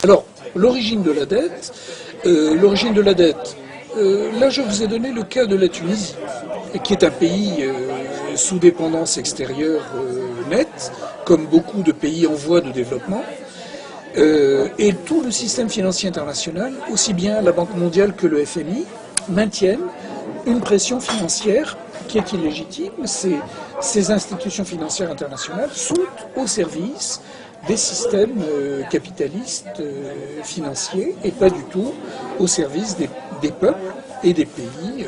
Alors, l'origine de la dette, là je vous ai donné le cas de la Tunisie, qui est un pays sous dépendance extérieure nette, comme beaucoup de pays en voie de développement, et tout le système financier international, aussi bien la Banque mondiale que le FMI, maintiennent une pression financière qui est illégitime. Ces institutions financières internationales sont au service des systèmes capitalistes financiers et pas du tout au service des peuples et des pays.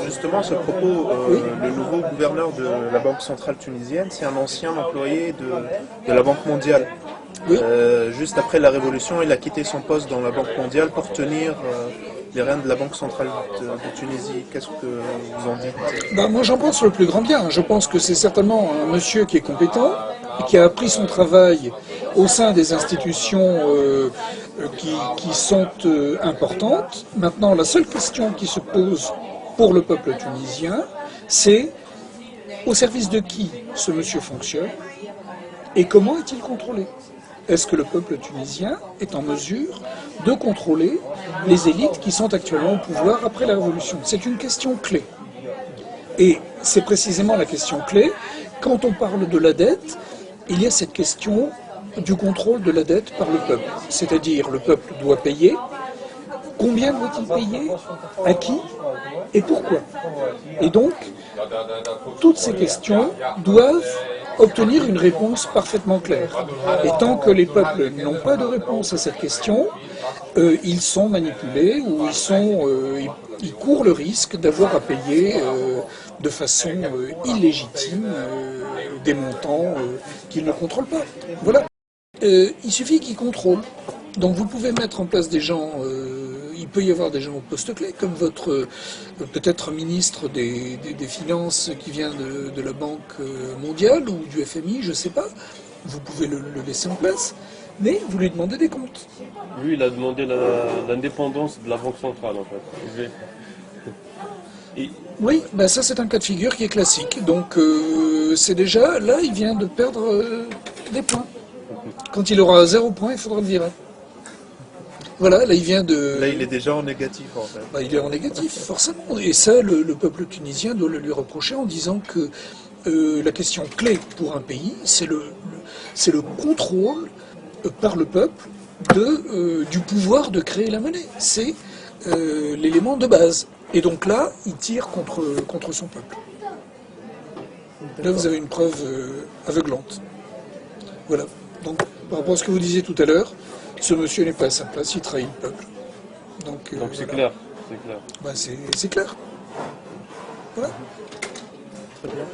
Justement, à ce propos, Oui. le nouveau gouverneur de la Banque centrale tunisienne, c'est un ancien employé de la Banque mondiale. Oui. Juste après la Révolution, il a quitté son poste dans la Banque mondiale pour tenir les rênes de la Banque centrale de Tunisie. Qu'est-ce que vous en dites? Moi j'en pense le plus grand bien. Je pense que c'est certainement un monsieur qui est compétent, qui a appris son travail au sein des institutions qui sont importantes. Maintenant, la seule question qui se pose pour le peuple tunisien, c'est au service de qui ce monsieur fonctionne et comment est-il contrôlé? Est-ce que le peuple tunisien est en mesure de contrôler les élites qui sont actuellement au pouvoir après la Révolution? C'est une question clé. Et c'est précisément la question clé. Quand on parle de la dette, il y a cette question du contrôle de la dette par le peuple. C'est-à-dire, le peuple doit payer. Combien doit-il payer? À qui? Et pourquoi? Et donc, toutes ces questions doivent obtenir une réponse parfaitement claire. Et tant que les peuples n'ont pas de réponse à cette question, ils sont manipulés ou ils courent le risque d'avoir à payer de façon illégitime des montants qu'ils ne contrôlent pas. Voilà. Il suffit qu'ils contrôlent. Donc vous pouvez mettre en place des gens, il peut y avoir des gens au poste clé, comme votre peut-être ministre des Finances qui vient de la Banque mondiale ou du FMI, je ne sais pas. Vous pouvez le laisser en place, mais vous lui demandez des comptes. Lui, il a demandé l'indépendance de la Banque centrale, en fait. Oui, ça c'est un cas de figure qui est classique. Donc c'est déjà, là il vient de perdre des points. Quand il aura 0 point, il faudra le virer. Voilà, là il vient de... Là, il est déjà en négatif, en fait. Il est en négatif, forcément. Et ça, le peuple tunisien doit le lui reprocher en disant que la question clé pour un pays, c'est le contrôle par le peuple du pouvoir de créer la monnaie. C'est l'élément de base. Et donc là, il tire contre son peuple. Là, vous avez une preuve aveuglante. Voilà. Donc, par rapport à ce que vous disiez tout à l'heure, ce monsieur n'est pas à sa place, il trahit le peuple. Donc c'est voilà. clair, c'est clair. C'est clair. Voilà. Très bien.